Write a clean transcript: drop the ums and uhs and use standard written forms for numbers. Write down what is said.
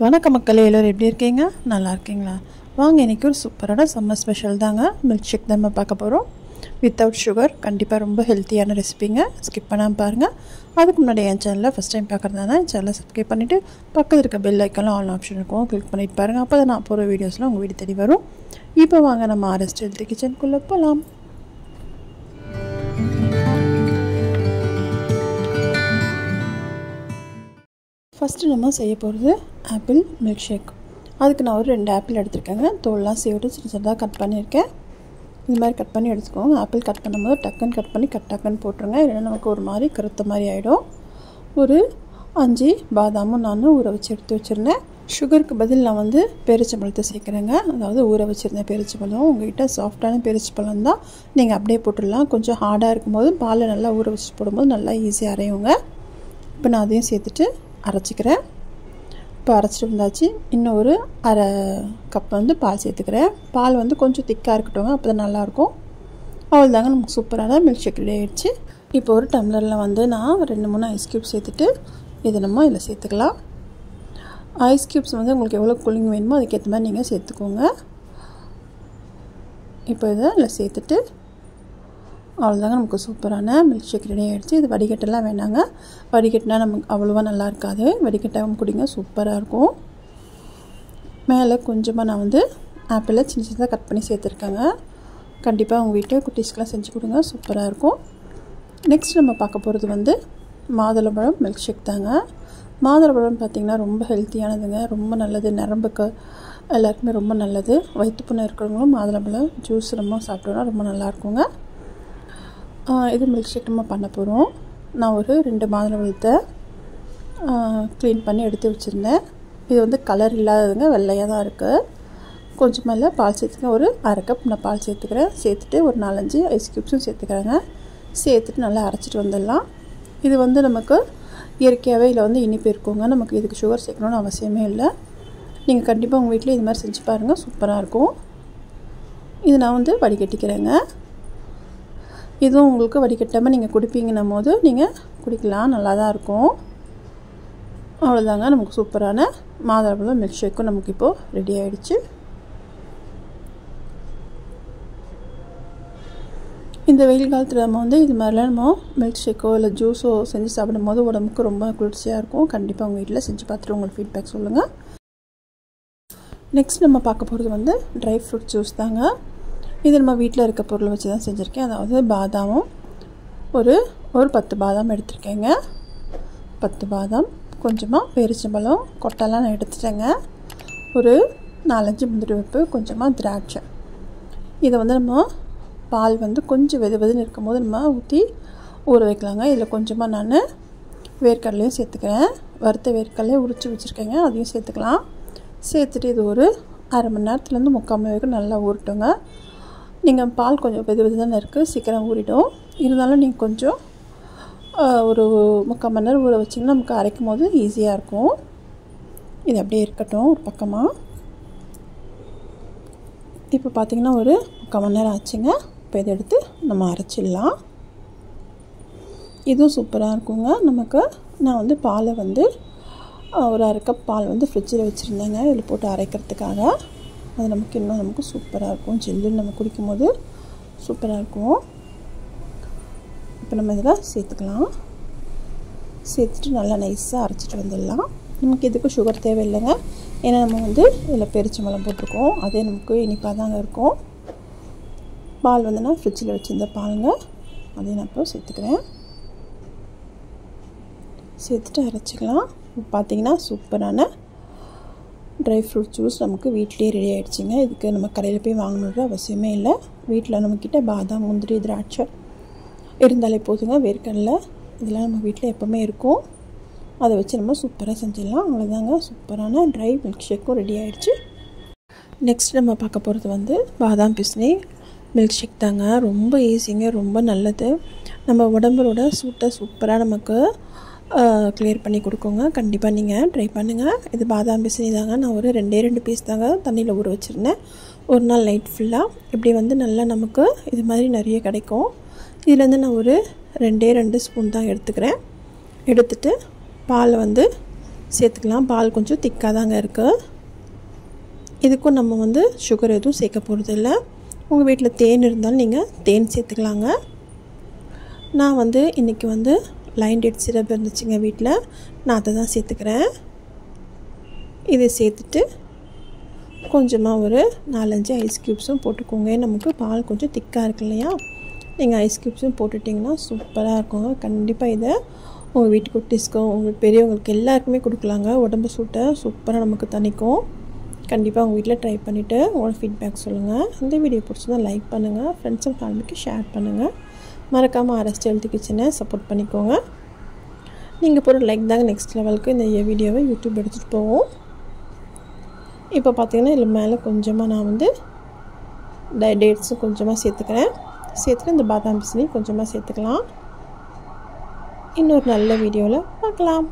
வணக்கம் மக்களே, எல்லோரும் எப்படி இருக்கீங்க? நல்லா இருக்கீங்களா? வாங்க, இன்றைக்கி ஒரு சூப்பரான சம்மர் ஸ்பெஷல் தாங்க. மில்க் ஷேக் தான் நம்ம பார்க்க போகிறோம். Without sugar. கண்டிப்பாக ரொம்ப ஹெல்த்தியான ரெசிபிங்க. ஸ்கிப் பண்ணாமல் பாருங்கள். அதுக்கு முன்னாடி என் சேனலில் ஃபஸ்ட் டைம் பார்க்குறதுனால என் சேனலை சப்ஸ்கிரைப் பண்ணிவிட்டு பக்கத்தில் இருக்க பெல் ஐக்கானில் ஆல் ஆப்ஷன் இருக்கும், கிளிக் பண்ணிட்டு பாருங்கள். அப்போ தான் நான் போகிற வீடியோஸ்லாம் உங்கள் வீடு தேடி வரும். இப்போ வாங்க, நம்ம ஆர்எஸ் ஹெல்த்தி கிச்சனுக்குள்ளே போகலாம். ஃபஸ்ட்டு நம்ம செய்ய போகிறது ஆப்பிள் மில்க் ஷேக். அதுக்கு நான் ஒரு 2 ஆப்பிள் எடுத்துருக்கேங்க. தோல்லாம் சீவிட்டு சின்ன சின்னதாக கட் பண்ணியிருக்கேன். இந்த மாதிரி கட் பண்ணி எடுத்துக்கோங்க. ஆப்பிள் கட் பண்ணும்போது டக்குன்னு கட் பண்ணி டக்குன்னு போட்டுருங்க, இல்லைன்னா நமக்கு ஒரு மாதிரி கருத்த மாதிரி ஆகிடும். ஒரு 5 பாதாமும் நான் ஊற வச்சு எடுத்து வச்சுருந்தேன். சுகருக்கு பதில் நான் பேரிச்சம்பழத்தை சேர்க்குறேங்க. அதாவது ஊற வச்சுருந்தேன் பேரிச்சம்பழம். உங்கள்கிட்ட சாஃப்டான பேரிச்சம்பழம் தான் நீங்கள் அப்படியே போட்டுடலாம். கொஞ்சம் ஹார்டாக இருக்கும்போது பாலில் நல்லா ஊற வச்சு போடும்போது நல்லா ஈஸியாக அரையுங்க. இப்போ நான் அதையும் சேர்த்துட்டு அரைச்சிக்கிறேன். இப்போ அரைச்சிட்டு வந்தாச்சு. இன்னும் ஒரு அரை கப் பால் சேர்த்துக்கிறேன். பால் கொஞ்சம் திக்காக இருக்கட்டும், அப்போ தான் நல்லாயிருக்கும். அவ்வளோதாங்க, நமக்கு சூப்பரான மில்க் ஷேக் ரெடி ஆகிடுச்சு. இப்போ ஒரு டம்ளரில் நான் 2-3 ஐஸ் க்யூப்ஸ் சேர்த்துட்டு இதை நம்ம இதில் சேர்த்துக்கலாம். ஐஸ் க்யூப்ஸ் உங்களுக்கு எவ்வளோ கூலிங் வேணுமோ அதுக்கேற்ற மாதிரி நீங்கள் சேர்த்துக்கோங்க. இப்போ இதை இதில் சேர்த்துட்டு அவ்வளோதாங்க, நமக்கு சூப்பரான மில்க் ஷேக் ரெடி ஆகிடுச்சு. இது வடிகட்டெல்லாம் வேணாங்க. வடிகட்டினா நமக்கு அவ்வளோவா நல்லா இருக்காது. வடிகட்டாமல் குடிங்க, சூப்பராக இருக்கும். மேலே கொஞ்சமாக நான் ஆப்பிளை சின்ன சின்னதாக கட் பண்ணி சேர்த்துருக்கேங்க. கண்டிப்பாக உங்கள் வீட்டில் குட்டீஸ்க்கெலாம் செஞ்சு கொடுங்க, சூப்பராக இருக்கும். நெக்ஸ்ட் நம்ம பார்க்க போகிறது மாதுளம்பழம் மில்க் ஷேக் தாங்க. மாதுளம்பழம் பார்த்திங்கன்னா ரொம்ப ஹெல்த்தியானதுங்க, ரொம்ப நல்லது. நரம்புக்கு எல்லாருக்குமே ரொம்ப நல்லது. வயிற்றுப்புண்ணு இருக்கிறவங்களும் மாதுளம்பழம் ஜூஸ் ரொம்ப சாப்பிட்டோன்னா ரொம்ப நல்லாயிருக்குங்க. இது மில்க் ஷேக் நம்ம பண்ண போகிறோம். நான் ஒரு 2 மாதுளம்பழத்தை க்ளீன் பண்ணி எடுத்து வச்சுருந்தேன். இது கலர் இல்லாததுங்க, வெள்ளையாக தான் இருக்குது. கொஞ்சம் மேலே பால் சேர்த்துக்கிறேன். ஒரு அரை கப் நான் பால் சேர்த்துக்கிறேன். சேர்த்துட்டு ஒரு 4-5 ஐஸ் க்யூப்ஸும் சேர்த்துக்கிறேங்க. சேர்த்துட்டு நல்லா அரைச்சிட்டு வந்துடலாம். இது நமக்கு இயற்கையாகவே இதில் இனிப்பு இருக்குங்க. நமக்கு இதுக்கு சுகர் சேர்க்கணுன்னு அவசியமே இல்லை. நீங்கள் கண்டிப்பாக உங்கள் வீட்டில் இது மாதிரி செஞ்சு பாருங்கள், சூப்பராக இருக்கும். இது நான் வடிகட்டிக்கிறேங்க. இதுவும் உங்களுக்கு வடிகட்டாமல் நீங்கள் குடிப்பீங்கன்னும் போது நீங்கள் குடிக்கலாம், நல்லா தான் இருக்கும். அவ்வளோதாங்க, நமக்கு சூப்பரான மாதுளம்பழம் மில்க் ஷேக்கும் நமக்கு இப்போது ரெடி ஆகிடுச்சு. இந்த வெயில் காலத்தில் நம்ம இது மாதிரிலாம் நம்ம மில்க் ஷேக்கோ இல்லை ஜூஸோ செஞ்சு சாப்பிடும் போது உடம்புக்கு ரொம்ப குளிர்ச்சியாக இருக்கும். கண்டிப்பாக உங்கள் வீட்டில் செஞ்சு பார்த்துட்டு உங்களுக்கு ஃபீட்பேக் சொல்லுங்கள். நெக்ஸ்ட் நம்ம பார்க்க போகிறது ட்ரை ஃப்ரூட் ஜூஸ் தாங்க. இது நம்ம வீட்டில் இருக்க பொருளை வச்சு தான் செஞ்சுருக்கேன். அதாவது பாதாமும் ஒரு 10 பாதாம் எடுத்துருக்கேங்க. 10 பாதாம், கொஞ்சமாக பேரிச்சம்பழம் கொட்டெல்லாம் நான் எடுத்துட்டேங்க. ஒரு 4-5 முந்திரி பருப்பு, கொஞ்சமாக திராட்சை. இதை நம்ம பால் கொஞ்சம் வெதுன்னு இருக்கும்போது நம்ம ஊற்றி ஊற வைக்கலாங்க. இதில் கொஞ்சமாக நான் வேர்க்கடலையும் சேர்த்துக்கிறேன். வறுத்த வேர்க்கடலையை உரித்து வச்சுருக்கேங்க, அதையும் சேர்த்துக்கலாம். சேர்த்துட்டு இது ஒரு அரை மணி நேரத்துலேருந்து 3/4 மணி வரைக்கும் நல்லா ஊறட்டுங்க. நீங்கள் பால் கொஞ்சம் வெது தானே இருக்குது, சீக்கிரம் ஊறிடும். இருந்தாலும் நீங்கள் கொஞ்சம் ஒரு 3/4 மணி நேரம் ஊற வச்சிங்கன்னா நமக்கு அரைக்கும் போது ஈஸியாக இருக்கும். இது அப்படியே இருக்கட்டும் ஒரு பக்கமாக. இப்போ பார்த்திங்கன்னா ஒரு 3/4 மணி நேரம் ஆச்சுங்க. இப்போ இதை எடுத்து நம்ம அரைச்சிடலாம். இதுவும் சூப்பராக இருக்குங்க. நமக்கு நான் பாலை ஒரு அரை கப் பால் ஃப்ரிட்ஜில் வச்சுருந்தேங்க, இதில் போட்டு அரைக்கிறதுக்காக. அது நமக்கு சூப்பராக இருக்கும். ஜில்லுன்னு நம்ம குடிக்கும்போது சூப்பராக இருக்கும். இப்போ நம்ம இதில் சேர்த்துக்கலாம். சேர்த்துட்டு நல்லா நைஸாக அரைச்சிட்டு வந்துடலாம். நமக்கு இதுக்கு சுகர் தேவையில்லைங்க, ஏன்னா நம்ம இதில் பேரிச்சம்பழம் போட்டிருக்கோம். அதே நமக்கு இனிப்பாக தாங்க இருக்கும். பால் நான் ஃப்ரிட்ஜில் வச்சுருந்த பாலுங்க, அதையும் நான் இப்போ சேர்த்துக்கிறேன். சேர்த்துட்டு அரைச்சிக்கலாம். பார்த்திங்கன்னா சூப்பரான ட்ரை ஃப்ரூட் ஜூஸ் நமக்கு வீட்டிலே ரெடி ஆகிடுச்சிங்க. இதுக்கு நம்ம கடையில் போய் வாங்கணுன்ற அவசியமே இல்லை. வீட்டில் நம்மக்கிட்ட பாதாம், முந்திரி, திராட்சை இருந்தாலே போதுங்க. வேர்க்கடலை இதெல்லாம் நம்ம வீட்டில் எப்போவுமே இருக்கும். அதை வச்சு நம்ம சூப்பராக செஞ்சிடலாம். அவ்வளோதாங்க, சூப்பரான ட்ரை மில்க் ஷேக்கும் ரெடி ஆகிடுச்சு. நெக்ஸ்ட் நம்ம பார்க்க போகிறது பாதாம் பிஸ்னி மில்க் ஷேக் தாங்க. ரொம்ப ஈஸிங்க, ரொம்ப நல்லது. நம்ம உடம்போட சூட்டை சூப்பராக நமக்கு கிளியர் பண்ணி கொடுக்குங்க. கண்டிப்பாக நீங்கள் ட்ரை பண்ணுங்கள். இது பாதாம் பிசினி தாங்க. நான் ஒரு 2 பீஸ் தாங்க தண்ணியில் ஊற வச்சுருந்தேன். ஒரு நாள் நைட் ஃபுல்லாக இப்படி நல்லா நமக்கு இது மாதிரி நிறைய கிடைக்கும். இதுலேருந்து நான் ஒரு 2 ஸ்பூன் தான் எடுத்துக்கிறேன். எடுத்துகிட்டு பாலை சேர்த்துக்கலாம். பால் கொஞ்சம் திக்காக தாங்க இருக்குது. இதுக்கும் நம்ம வந்து சுகர் எதுவும் சேர்க்க போகிறதில்ல. உங்கள் வீட்டில் தேன் இருந்தாலும் நீங்கள் தேன் சேர்த்துக்கலாங்க. நான் வந்து இன்றைக்கி வந்து லைன் டேட் சிரப் இருந்துச்சுங்க வீட்டில், நான் அதை தான் சேர்த்துக்கிறேன். இதை சேர்த்துட்டு கொஞ்சமாக ஒரு 4-5 ஐஸ் க்யூப்ஸும் போட்டுக்கோங்க. நமக்கு பால் கொஞ்சம் திக்காக இருக்கு இல்லையா, நீங்கள் ஐஸ் க்யூப்ஸும் போட்டுட்டிங்கன்னா சூப்பராக இருக்குங்க. கண்டிப்பாக இதை உங்கள் வீட்டு குட்டீஸ்க்கோ உங்களுக்கு பெரியவங்களுக்கு எல்லாருக்குமே கொடுக்கலாங்க. உடம்பு சூட்டை சூப்பராக நமக்கு தணிக்கும். கண்டிப்பாக உங்கள் வீட்டில் ட்ரை பண்ணிவிட்டு உங்களோட ஃபீட்பேக் சொல்லுங்கள். இந்த வீடியோ பிடிச்சதா லைக் பண்ணுங்கள், ஃப்ரெண்ட்ஸ் அண்ட் ஃபேமிலிக்கு ஷேர் பண்ணுங்கள். மறக்காமல் ஆர்எஸ்டி ஹெல்த் கிச்சனை சப்போர்ட் பண்ணிக்கோங்க. நீங்கள் போகிற லைக் தாங்க நெக்ஸ்ட் லெவலுக்கு இந்த வீடியோவை யூடியூப் எடுத்துகிட்டு போவோம். இப்போ பார்த்தீங்கன்னா இதில் மேலே கொஞ்சமாக நான் வந்து டேட்ஸும் கொஞ்சமாக சேர்த்துக்கிறேன். சேர்த்துட்டு இந்த பாதாம் பிசினி கொஞ்சமாக சேர்த்துக்கலாம். இன்னொரு நல்ல வீடியோவில் பார்க்கலாம்.